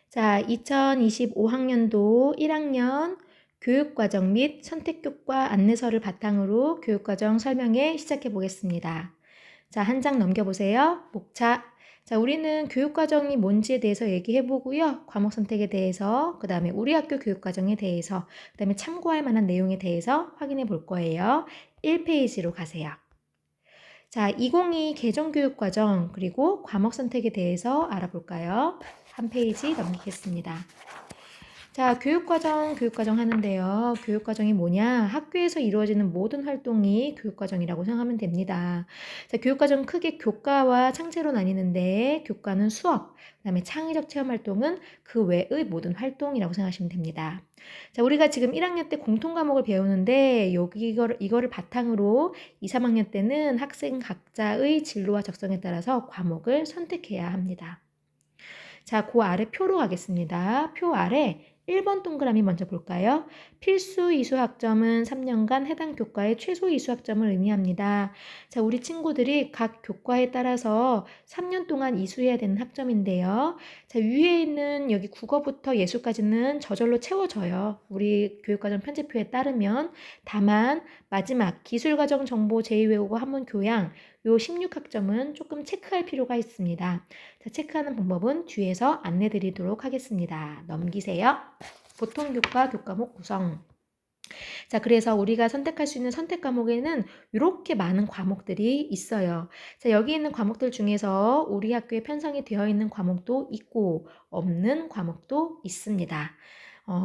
자, 2025학년도 1학년 교육과정 및 선택교과 안내서를 바탕으로 교육과정 설명회 시작해 보겠습니다. 자, 한 장 넘겨보세요. 목차. 자, 우리는 교육과정이 뭔지에 대해서 얘기해 보고요. 과목 선택에 대해서, 그 다음에 우리 학교 교육과정에 대해서, 그 다음에 참고할 만한 내용에 대해서 확인해 볼 거예요. 1페이지로 가세요. 자, 2022 개정교육과정 그리고 과목 선택에 대해서 알아볼까요? 한 페이지 넘기겠습니다. 자, 교육과정 하는데요. 교육과정이 뭐냐? 학교에서 이루어지는 모든 활동이 교육과정이라고 생각하면 됩니다. 자, 교육과정 크게 교과와 창제로 나뉘는데 교과는 수업, 그다음에 창의적 체험활동은 그 외의 모든 활동이라고 생각하시면 됩니다. 자, 우리가 지금 1학년 때 공통과목을 배우는데 이거를 바탕으로 2, 3학년 때는 학생 각자의 진로와 적성에 따라서 과목을 선택해야 합니다. 자, 그 아래 표로 가겠습니다. 표 아래 1번 동그라미 먼저 볼까요? 필수 이수학점은 3년간 해당 교과의 최소 이수학점을 의미합니다. 자, 우리 친구들이 각 교과에 따라서 3년 동안 이수해야 되는 학점인데요. 자, 위에 있는 여기 국어부터 예술까지는 저절로 채워져요. 우리 교육과정 편집표에 따르면. 다만 마지막 기술과정 정보 제2외국어 한문 교양 요 16학점은 조금 체크할 필요가 있습니다. 자, 체크하는 방법은 뒤에서 안내 드리도록 하겠습니다. 넘기세요. 보통 교과, 교과목 구성. 자, 그래서 우리가 선택할 수 있는 선택 과목에는 이렇게 많은 과목들이 있어요. 자, 여기 있는 과목들 중에서 우리 학교에 편성이 되어 있는 과목도 있고 없는 과목도 있습니다.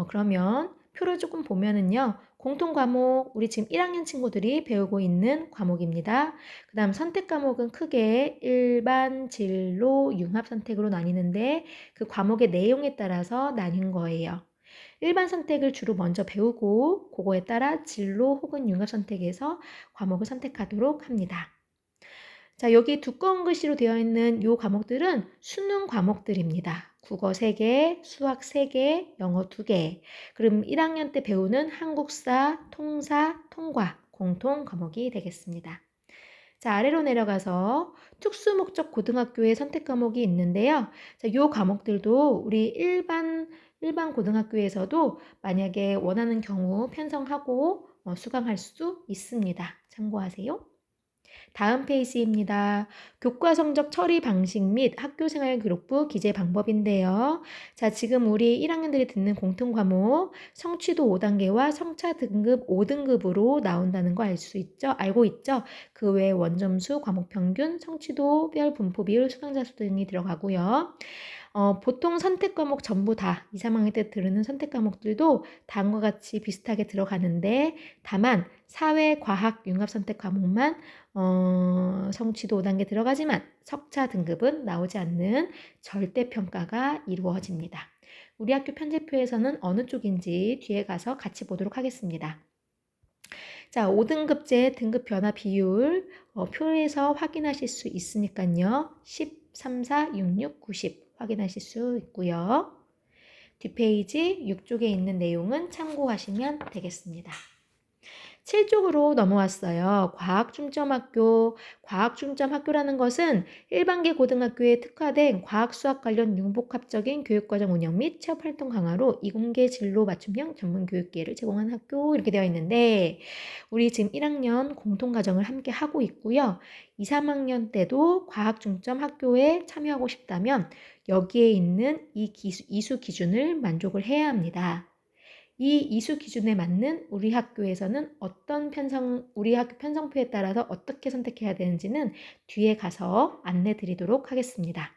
그러면 표를 조금 보면은요. 공통 과목, 우리 지금 1학년 친구들이 배우고 있는 과목입니다. 그 다음 선택 과목은 크게 일반, 진로, 융합 선택으로 나뉘는데 그 과목의 내용에 따라서 나뉜 거예요. 일반 선택을 주로 먼저 배우고 그거에 따라 진로 혹은 융합 선택에서 과목을 선택하도록 합니다. 자, 여기 두꺼운 글씨로 되어 있는 이 과목들은 수능 과목들입니다. 국어 3개, 수학 3개, 영어 2개. 그럼 1학년 때 배우는 한국사, 통사, 통과 공통 과목이 되겠습니다. 자, 아래로 내려가서 특수목적 고등학교의 선택 과목이 있는데요. 자, 이 과목들도 우리 일반 고등학교에서도 만약에 원하는 경우 편성하고 수강할 수 있습니다. 참고하세요. 다음 페이지입니다. 교과 성적 처리 방식 및 학교생활 기록부 기재 방법인데요. 자, 지금 우리 1학년들이 듣는 공통 과목 성취도 5단계와 성차 등급 5등급으로 나온다는 거 알고 있죠? 그 외에 원점수, 과목 평균, 성취도별 분포 비율, 수강자 수 등이 들어가고요. 보통 선택 과목 전부 다 2, 3학년 때 들으는 선택 과목들도 다음과 같이 비슷하게 들어가는데 다만 사회, 과학, 융합 선택 과목만 성취도 5단계 들어가지만 석차 등급은 나오지 않는 절대평가가 이루어집니다. 우리 학교 편집표에서는 어느 쪽인지 뒤에 가서 같이 보도록 하겠습니다. 자, 5등급제 등급 변화 비율 표에서 확인하실 수 있으니까요. 10, 3, 4, 6, 6, 90 확인하실 수 있고요. 뒷페이지 6쪽에 있는 내용은 참고하시면 되겠습니다. 7쪽으로 넘어왔어요. 과학중점학교. 과학중점학교라는 것은 일반계 고등학교에 특화된 과학수학 관련 융복합적인 교육과정 운영 및 체험활동 강화로 이공계 진로 맞춤형 전문교육기회를 제공하는 학교 이렇게 되어 있는데 우리 지금 1학년 공통과정을 함께 하고 있고요. 2, 3학년 때도 과학중점학교에 참여하고 싶다면 여기에 있는 이 이수 기준을 만족을 해야 합니다. 이 이수 기준에 맞는 우리 학교에서는 우리 학교 편성표에 따라서 어떻게 선택해야 되는지는 뒤에 가서 안내 드리도록 하겠습니다.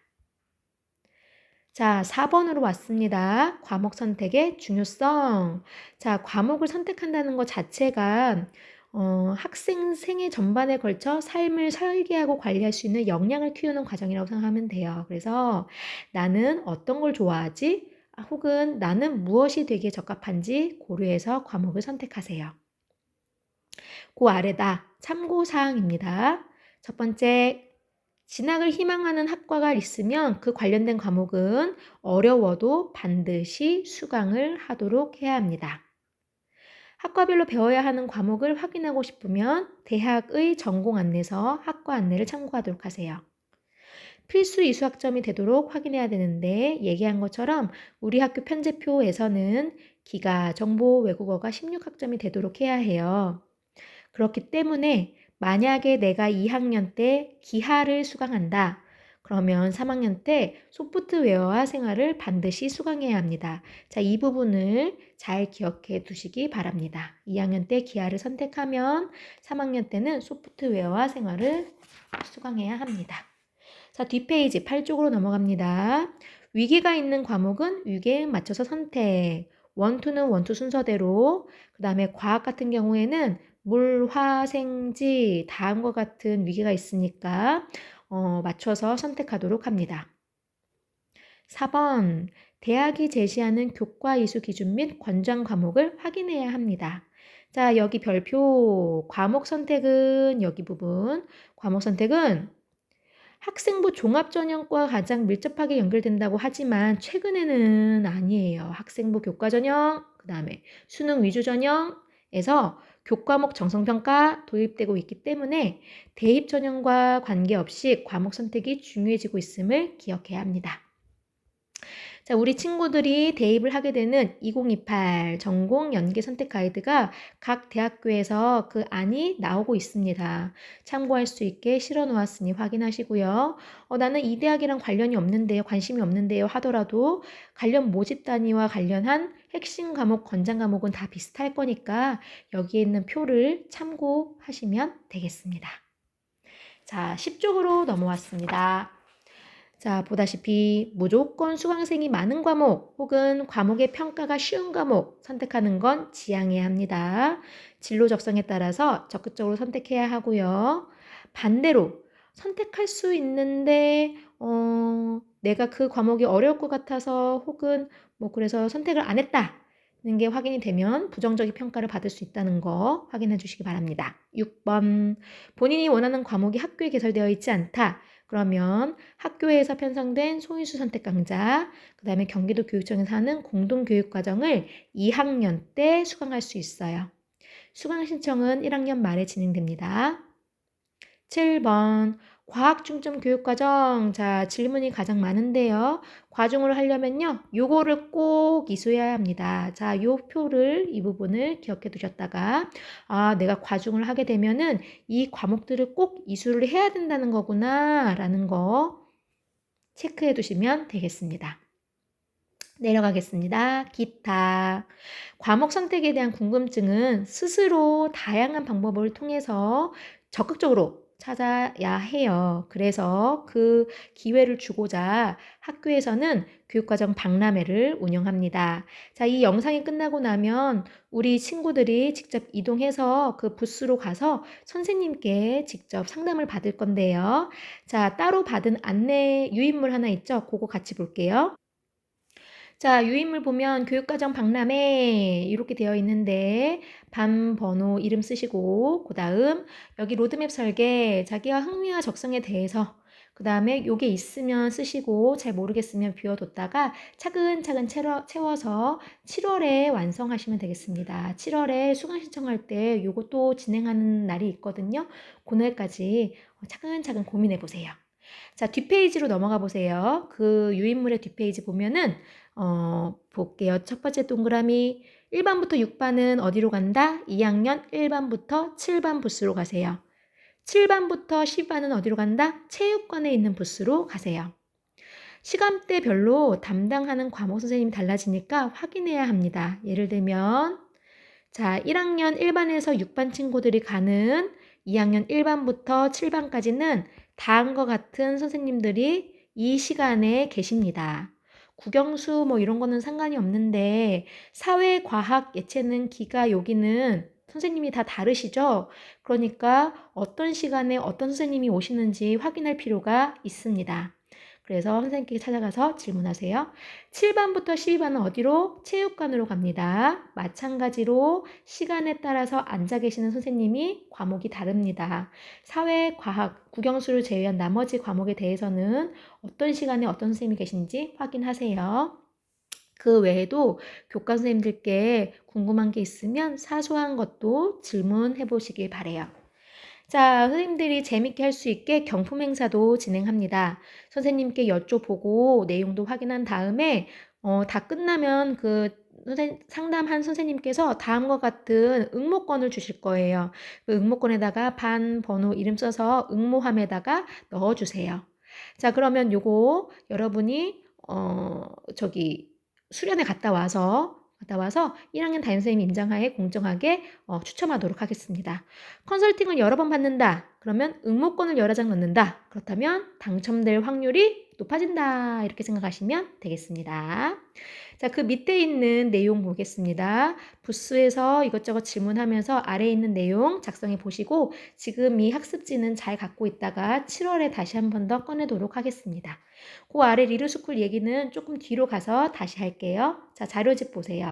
자, 4번으로 왔습니다. 과목 선택의 중요성. 자, 과목을 선택한다는 것 자체가 학생 생애 전반에 걸쳐 삶을 설계하고 관리할 수 있는 역량을 키우는 과정이라고 생각하면 돼요. 그래서 나는 어떤 걸 좋아하지? 혹은 나는 무엇이 되기에 적합한지 고려해서 과목을 선택하세요. 그 아래다 참고사항입니다. 첫 번째, 진학을 희망하는 학과가 있으면 그 관련된 과목은 어려워도 반드시 수강을 하도록 해야 합니다. 학과별로 배워야 하는 과목을 확인하고 싶으면 대학의 전공 안내서, 학과 안내를 참고하도록 하세요. 필수 이수학점이 되도록 확인해야 되는데 얘기한 것처럼 우리 학교 편제표에서는 기가, 정보, 외국어가 16학점이 되도록 해야 해요. 그렇기 때문에 만약에 내가 2학년 때 기하를 수강한다. 그러면 3학년 때 소프트웨어와 생활을 반드시 수강해야 합니다. 자, 이 부분을 잘 기억해 두시기 바랍니다. 2학년 때 기하를 선택하면 3학년 때는 소프트웨어와 생활을 수강해야 합니다. 자, 뒷페이지 8쪽으로 넘어갑니다. 위계가 있는 과목은 위계에 맞춰서 선택. 원투는 원투 순서대로, 그 다음에 과학 같은 경우에는 물, 화, 생, 지 다음과 같은 위계가 있으니까 맞춰서 선택하도록 합니다. 4번, 대학이 제시하는 교과 이수 기준 및 권장 과목을 확인해야 합니다. 자, 여기 별표, 과목 선택은 여기 부분, 과목 선택은 학생부 종합전형과 가장 밀접하게 연결된다고 하지만 최근에는 아니에요. 학생부 교과전형, 그 다음에 수능 위주전형에서 교과목 정성평가 도입되고 있기 때문에 대입전형과 관계없이 과목 선택이 중요해지고 있음을 기억해야 합니다. 자, 우리 친구들이 대입을 하게 되는 2028 전공 연계 선택 가이드가 각 대학교에서 그 안이 나오고 있습니다. 참고할 수 있게 실어 놓았으니 확인하시고요. 나는 이 대학이랑 관련이 없는데요, 관심이 없는데요 하더라도 관련 모집 단위와 관련한 핵심 과목, 권장 과목은 다 비슷할 거니까 여기에 있는 표를 참고하시면 되겠습니다. 자, 10쪽으로 넘어왔습니다. 자, 보다시피 무조건 수강생이 많은 과목 혹은 과목의 평가가 쉬운 과목 선택하는 건 지양해야 합니다. 진로 적성에 따라서 적극적으로 선택해야 하고요. 반대로 선택할 수 있는데 내가 그 과목이 어려울 것 같아서 혹은 그래서 선택을 안 했다. 는 게 확인이 되면 부정적인 평가를 받을 수 있다는 거 확인해 주시기 바랍니다. 6번, 본인이 원하는 과목이 학교에 개설되어 있지 않다. 그러면 학교에서 편성된 소인수 선택 강좌, 그 다음에 경기도 교육청에서 하는 공동교육과정을 2학년 때 수강할 수 있어요. 수강 신청은 1학년 말에 진행됩니다. 7번, 과학 중점 교육과정. 자, 질문이 가장 많은데요. 과중을 하려면요, 요거를 꼭 이수해야 합니다. 자, 요 표를, 이 부분을 기억해 두셨다가, 내가 과중을 하게 되면은 이 과목들을 꼭 이수를 해야 된다는 거구나, 라는 거 체크해 두시면 되겠습니다. 내려가겠습니다. 기타. 과목 선택에 대한 궁금증은 스스로 다양한 방법을 통해서 적극적으로 찾아야 해요. 그래서 그 기회를 주고자 학교에서는 교육과정 박람회를 운영합니다. 자, 이 영상이 끝나고 나면 우리 친구들이 직접 이동해서 그 부스로 가서 선생님께 직접 상담을 받을 건데요. 자, 따로 받은 안내 유인물 하나 있죠? 그거 같이 볼게요. 자, 유인물 보면 교육과정 박람회 이렇게 되어 있는데 반 번호 이름 쓰시고 그 다음 여기 로드맵 설계 자기가 흥미와 적성에 대해서 그 다음에 요게 있으면 쓰시고 잘 모르겠으면 비워뒀다가 차근차근 채워서 7월에 완성하시면 되겠습니다. 7월에 수강 신청할 때 요것도 진행하는 날이 있거든요. 그날까지 차근차근 고민해 보세요. 자, 뒷페이지로 넘어가 보세요. 그 유인물의 뒷페이지 보면은 볼게요. 첫 번째 동그라미 1반부터 6반은 어디로 간다? 2학년 1반부터 7반 부스로 가세요. 7반부터 10반은 어디로 간다? 체육관에 있는 부스로 가세요. 시간대별로 담당하는 과목 선생님이 달라지니까 확인해야 합니다. 예를 들면 자, 1학년 1반에서 6반 친구들이 가는 2학년 1반부터 7반까지는 다음과 같은 선생님들이 이 시간에 계십니다. 국영수 이런 거는 상관이 없는데 사회, 과학, 예체능, 기가 여기는 선생님이 다 다르시죠? 그러니까 어떤 시간에 어떤 선생님이 오시는지 확인할 필요가 있습니다. 그래서 선생님께 찾아가서 질문하세요. 7반부터 12반은 어디로? 체육관으로 갑니다. 마찬가지로 시간에 따라서 앉아 계시는 선생님이 과목이 다릅니다. 사회, 과학, 국영수를 제외한 나머지 과목에 대해서는 어떤 시간에 어떤 선생님이 계신지 확인하세요. 그 외에도 교과 선생님들께 궁금한 게 있으면 사소한 것도 질문해 보시길 바래요. 자, 선생님들이 재밌게 할 수 있게 경품 행사도 진행합니다. 선생님께 여쭤보고 내용도 확인한 다음에 다 끝나면 상담한 선생님께서 다음과 같은 응모권을 주실 거예요. 그 응모권에다가 반 번호 이름 써서 응모함에다가 넣어주세요. 자, 그러면 요거 여러분이 저기 수련회 갔다 와서 1학년 담임선생님 임장하에 공정하게 추첨하도록 하겠습니다. 컨설팅을 여러 번 받는다. 그러면 응모권을 여러 장 넣는다. 그렇다면 당첨될 확률이 높아진다. 이렇게 생각하시면 되겠습니다. 자, 그 밑에 있는 내용 보겠습니다. 부스에서 이것저것 질문하면서 아래에 있는 내용 작성해 보시고 지금 이 학습지는 잘 갖고 있다가 7월에 다시 한 번 더 꺼내도록 하겠습니다. 그 아래 리르스쿨 얘기는 조금 뒤로 가서 다시 할게요. 자, 자료집 보세요.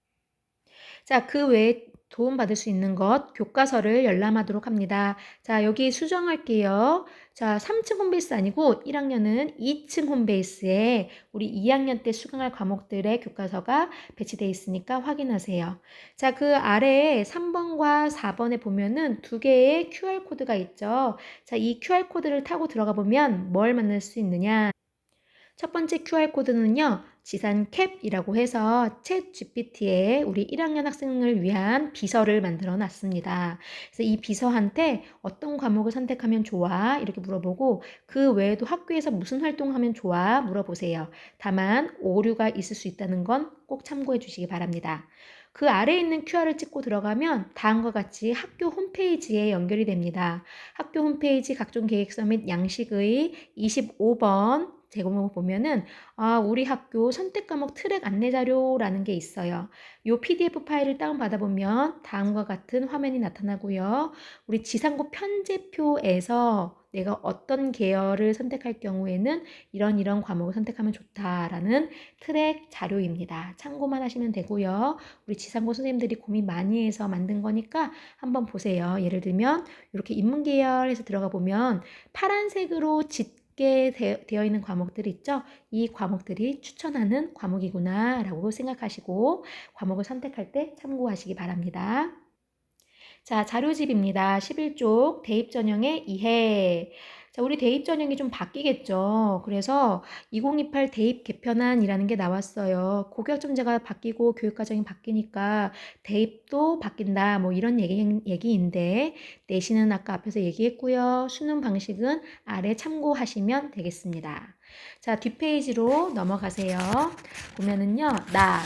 자, 그 외에 도움받을 수 있는 것, 교과서를 열람하도록 합니다. 자, 여기 수정할게요. 자, 3층 홈베이스 아니고 1학년은 2층 홈베이스에 우리 2학년 때 수강할 과목들의 교과서가 배치되어 있으니까 확인하세요. 자, 그 아래에 3번과 4번에 보면은 두 개의 QR코드가 있죠. 자, 이 QR코드를 타고 들어가 보면 뭘 만날 수 있느냐? 첫 번째 QR코드는요. 지산캡이라고 해서 챗 GPT에 우리 1학년 학생을 위한 비서를 만들어 놨습니다. 그래서 이 비서한테 어떤 과목을 선택하면 좋아? 이렇게 물어보고 그 외에도 학교에서 무슨 활동하면 좋아? 물어보세요. 다만 오류가 있을 수 있다는 건 꼭 참고해 주시기 바랍니다. 그 아래에 있는 QR을 찍고 들어가면 다음과 같이 학교 홈페이지에 연결이 됩니다. 학교 홈페이지 각종 계획서 및 양식의 25번 제목을 보면은 우리 학교 선택 과목 트랙 안내 자료라는 게 있어요. 이 PDF 파일을 다운받아 보면 다음과 같은 화면이 나타나고요. 우리 지상고 편제표에서 내가 어떤 계열을 선택할 경우에는 이런 과목을 선택하면 좋다라는 트랙 자료입니다. 참고만 하시면 되고요. 우리 지상고 선생님들이 고민 많이 해서 만든 거니까 한번 보세요. 예를 들면 이렇게 인문계열에서 들어가 보면 파란색으로 짙게 되어 있는 과목들 있죠? 이 과목들이 추천하는 과목이구나 라고 생각하시고 과목을 선택할 때 참고하시기 바랍니다. 자, 자료집입니다. 11쪽 대입 전형의 이해. 자, 우리 대입 전형이 좀 바뀌겠죠. 그래서 2028 대입 개편안이라는 게 나왔어요. 고교학점제가 바뀌고 교육과정이 바뀌니까 대입도 바뀐다. 뭐 이런 얘기인데 내신은 아까 앞에서 얘기했고요. 수능 방식은 아래 참고하시면 되겠습니다. 자, 뒷페이지로 넘어가세요. 보면은요,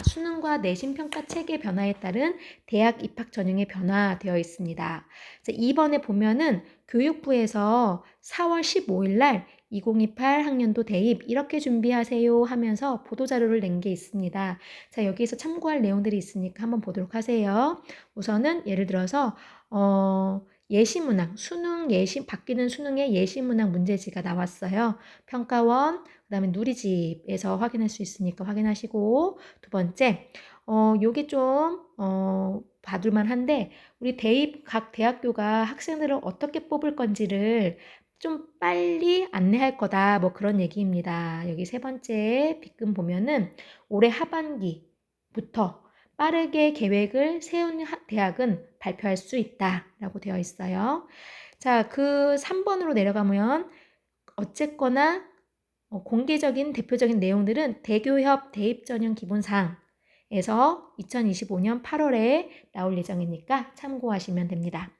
수능과 내신 평가 체계 변화에 따른 대학 입학 전형의 변화되어 있습니다. 자, 2번에 보면은 교육부에서 4월 15일 날 2028 학년도 대입 이렇게 준비하세요 하면서 보도자료를 낸 게 있습니다. 자, 여기에서 참고할 내용들이 있으니까 한번 보도록 하세요. 우선은 예를 들어서 예시문항, 바뀌는 수능의 예시문항 문제지가 나왔어요. 평가원, 그 다음에 누리집에서 확인할 수 있으니까 확인하시고, 두 번째, 요게 좀, 봐둘만 한데, 우리 각 대학교가 학생들을 어떻게 뽑을 건지를 좀 빨리 안내할 거다. 뭐 그런 얘기입니다. 여기 세 번째 빗금 보면은 올해 하반기부터 빠르게 계획을 세운 대학은 발표할 수 있다라고 되어 있어요. 자, 그 3번으로 내려가면 어쨌거나 공개적인 대표적인 내용들은 대교협 대입전형 기본사항에서 2025년 8월에 나올 예정이니까 참고하시면 됩니다.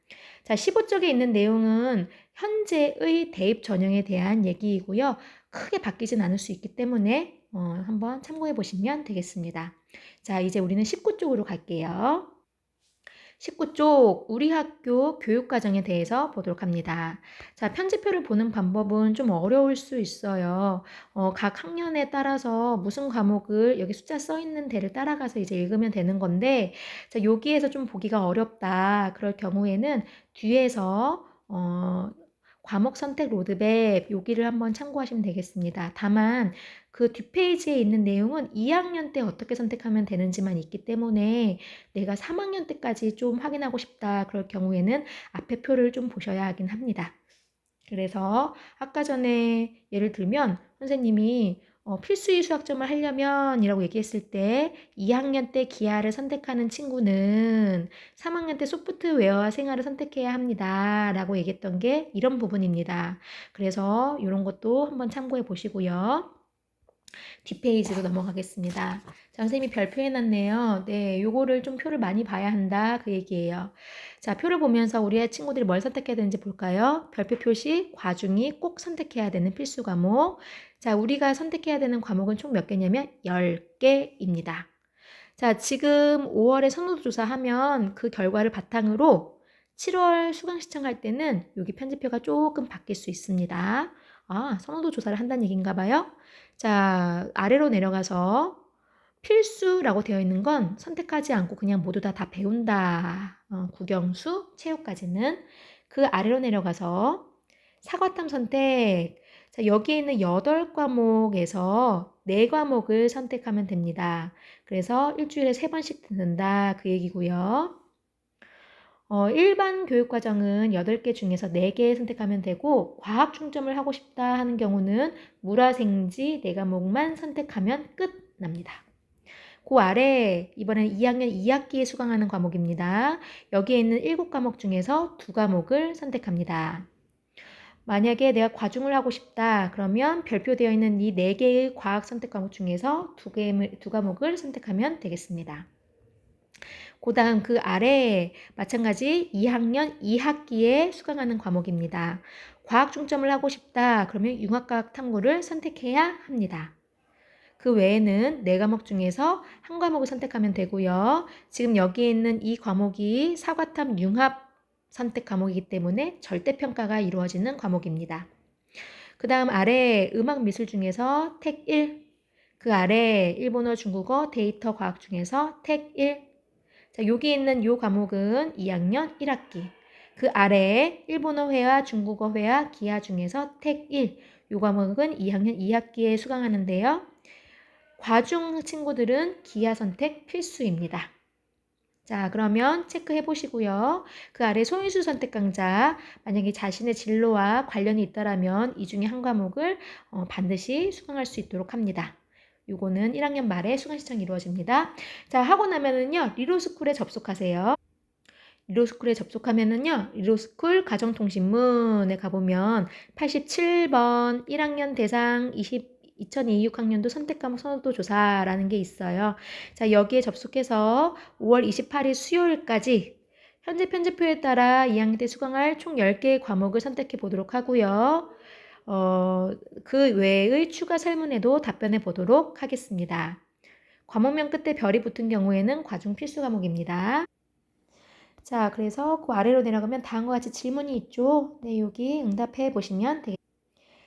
자, 15쪽에 있는 내용은 현재의 대입 전형에 대한 얘기이고요. 크게 바뀌진 않을 수 있기 때문에 한번 참고해 보시면 되겠습니다. 자, 이제 우리는 19쪽으로 갈게요. 19쪽 우리 학교 교육과정에 대해서 보도록 합니다. 자, 편집표를 보는 방법은 좀 어려울 수 있어요. 각 학년에 따라서 무슨 과목을 여기 숫자 써 있는 데를 따라가서 이제 읽으면 되는 건데, 자, 여기에서 좀 보기가 어렵다. 그럴 경우에는 뒤에서 과목 선택 로드맵 여기를 한번 참고하시면 되겠습니다. 다만 그 뒷페이지에 있는 내용은 2학년 때 어떻게 선택하면 되는지만 있기 때문에 내가 3학년 때까지 좀 확인하고 싶다. 그럴 경우에는 앞에 표를 좀 보셔야 하긴 합니다. 그래서 아까 전에 예를 들면 선생님이 필수의 수학점을 하려면 이라고 얘기했을 때 2학년 때 기하를 선택하는 친구는 3학년 때 소프트웨어와 생활을 선택해야 합니다. 라고 얘기했던 게 이런 부분입니다. 그래서 이런 것도 한번 참고해 보시고요. 뒷페이지로 넘어가겠습니다. 자, 선생님이 별표 해놨네요. 네, 요거를 좀 표를 많이 봐야 한다. 그 얘기예요. 자, 표를 보면서 우리 친구들이 뭘 선택해야 되는지 볼까요? 별표 표시, 과중이 꼭 선택해야 되는 필수 과목. 자, 우리가 선택해야 되는 과목은 총 몇 개냐면 10개입니다. 자, 지금 5월에 선호도 조사하면 그 결과를 바탕으로 7월 수강 신청할 때는 여기 편집표가 조금 바뀔 수 있습니다. 아, 선호도 조사를 한다는 얘기인가 봐요. 자, 아래로 내려가서 필수라고 되어 있는 건 선택하지 않고 그냥 모두 다 배운다. 국영수, 체육까지는. 그 아래로 내려가서 사과탐 선택. 자, 여기에 있는 8과목에서 4과목을 선택하면 됩니다. 그래서 일주일에 3번씩 듣는다. 그 얘기고요. 일반 교육과정은 8개 중에서 4개 선택하면 되고 과학 중점을 하고 싶다 하는 경우는 물화생지 4과목만 선택하면 끝납니다. 그 아래 이번엔 2학년 2학기에 수강하는 과목입니다. 여기에 있는 7과목 중에서 2과목을 선택합니다. 만약에 내가 과중을 하고 싶다 그러면 별표되어 있는 이 4개의 과학 선택 과목 중에서 2과목을 선택하면 되겠습니다. 그 다음 그 아래 마찬가지 2학년 2학기에 수강하는 과목입니다. 과학 중점을 하고 싶다 그러면 융합과학 탐구를 선택해야 합니다. 그 외에는 4과목 중에서 한 과목을 선택하면 되고요. 지금 여기에 있는 이 과목이 사과탐 융합 선택 과목이기 때문에 절대평가가 이루어지는 과목입니다. 그 다음 아래 음악 미술 중에서 택 1, 그 아래 일본어 중국어 데이터 과학 중에서 택 1. 자, 여기 있는 이 과목은 2학년 1학기. 그 아래 일본어 회화, 중국어 회화, 기하 중에서 택 1. 이 과목은 2학년 2학기에 수강하는데요. 과중 친구들은 기하 선택 필수입니다. 자, 그러면 체크해 보시고요. 그 아래 소인수 선택 강좌, 만약에 자신의 진로와 관련이 있다라면 이 중에 한 과목을 반드시 수강할 수 있도록 합니다. 요거는 1학년 말에 수강 신청이 이루어집니다. 자, 하고 나면은요, 리로스쿨에 접속하세요. 리로스쿨에 접속하면은요, 리로스쿨 가정통신문에 가보면 87번 1학년 대상 2026학년도 선택과목 선호도 조사라는 게 있어요. 자, 여기에 접속해서 5월 28일 수요일까지 현재 편집표에 따라 2학년 때 수강할 총 10개의 과목을 선택해 보도록 하고요. 그 외의 추가 설문에도 답변해 보도록 하겠습니다. 과목명 끝에 별이 붙은 경우에는 과중 필수 과목입니다. 자, 그래서 그 아래로 내려가면 다음과 같이 질문이 있죠. 네, 여기 응답해 보시면 되겠습니다.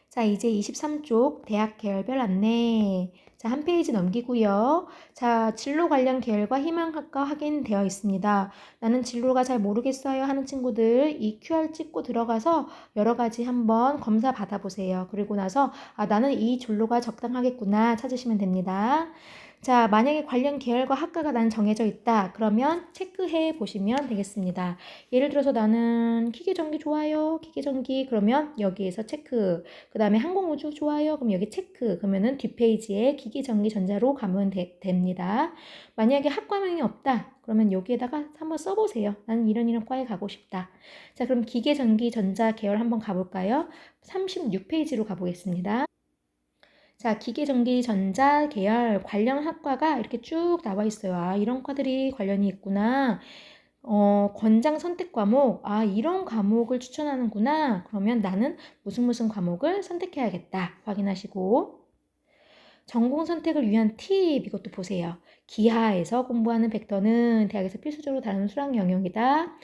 자, 이제 23쪽 대학 계열별 안내. 자, 한 페이지 넘기고요. 자, 진로 관련 계열과 희망학과 확인되어 있습니다. 나는 진로가 잘 모르겠어요 하는 친구들 이 QR 찍고 들어가서 여러 가지 한번 검사 받아보세요. 그리고 나서 나는 이 진로가 적당하겠구나 찾으시면 됩니다. 자, 만약에 관련 계열과 학과가 난 정해져 있다. 그러면 체크해 보시면 되겠습니다. 예를 들어서 나는 기계전기 좋아요. 기계전기 그러면 여기에서 체크. 그 다음에 항공우주 좋아요. 그럼 여기 체크. 그러면은 뒷페이지에 기계전기 전자로 가면 됩니다. 만약에 학과명이 없다. 그러면 여기에다가 한번 써보세요. 나는 이런 과에 가고 싶다. 자, 그럼 기계전기 전자 계열 한번 가볼까요? 36페이지로 가보겠습니다. 자, 기계전기 전자 계열 관련 학과가 이렇게 쭉 나와 있어요. 이런 과들이 관련이 있구나. 권장 선택 과목, 이런 과목을 추천하는구나. 그러면 나는 무슨 과목을 선택해야겠다. 확인하시고. 전공 선택을 위한 팁, 이것도 보세요. 기하에서 공부하는 벡터는 대학에서 필수적으로 다루는 수학 영역이다.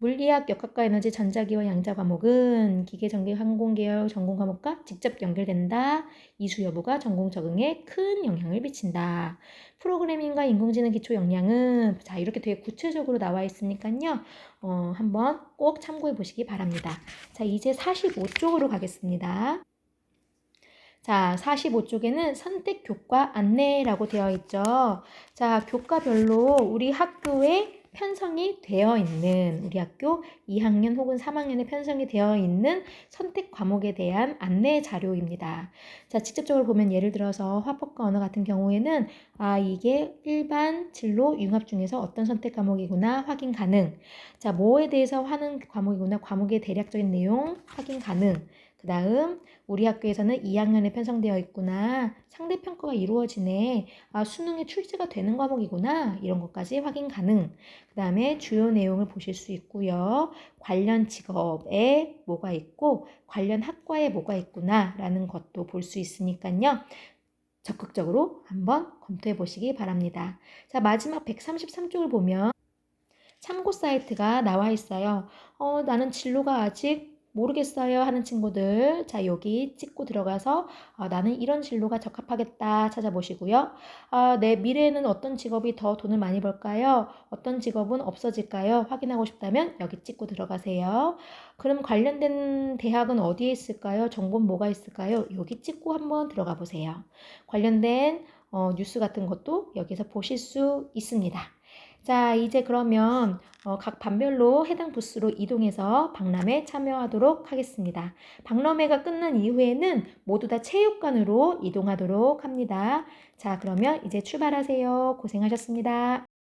물리학, 역학과 에너지, 전자기와 양자 과목은 기계, 전기, 항공 계열 전공 과목과 직접 연결된다. 이수 여부가 전공 적응에 큰 영향을 미친다. 프로그래밍과 인공지능 기초 역량은 자 이렇게 되게 구체적으로 나와 있으니까요. 한번 꼭 참고해 보시기 바랍니다. 자, 이제 45쪽으로 가겠습니다. 자, 45쪽에는 선택 교과 안내라고 되어 있죠. 자, 교과별로 우리 학교에 편성이 되어 있는 우리 학교 2학년 혹은 3학년에 편성이 되어 있는 선택 과목에 대한 안내 자료입니다. 자, 직접적으로 보면 예를 들어서 화법과 언어 같은 경우에는 이게 일반 진로 융합 중에서 어떤 선택 과목이구나 확인 가능. 자, 뭐에 대해서 하는 과목이구나 과목의 대략적인 내용 확인 가능. 그 다음 우리 학교에서는 2학년에 편성되어 있구나. 상대평가가 이루어지네. 수능에 출제가 되는 과목이구나. 이런 것까지 확인 가능. 그 다음에 주요 내용을 보실 수 있고요. 관련 직업에 뭐가 있고 관련 학과에 뭐가 있구나 라는 것도 볼 수 있으니까요. 적극적으로 한번 검토해 보시기 바랍니다. 자, 마지막 133쪽을 보면 참고 사이트가 나와 있어요. 나는 진로가 아직 모르겠어요 하는 친구들, 자, 여기 찍고 들어가서 나는 이런 진로가 적합하겠다 찾아보시고요. 내 미래에는 어떤 직업이 더 돈을 많이 벌까요? 어떤 직업은 없어질까요? 확인하고 싶다면 여기 찍고 들어가세요. 그럼 관련된 대학은 어디에 있을까요? 정보는 뭐가 있을까요? 여기 찍고 한번 들어가 보세요. 관련된 뉴스 같은 것도 여기서 보실 수 있습니다. 자, 이제 그러면 각 반별로 해당 부스로 이동해서 박람회 참여하도록 하겠습니다. 박람회가 끝난 이후에는 모두 다 체육관으로 이동하도록 합니다. 자, 그러면 이제 출발하세요. 고생하셨습니다.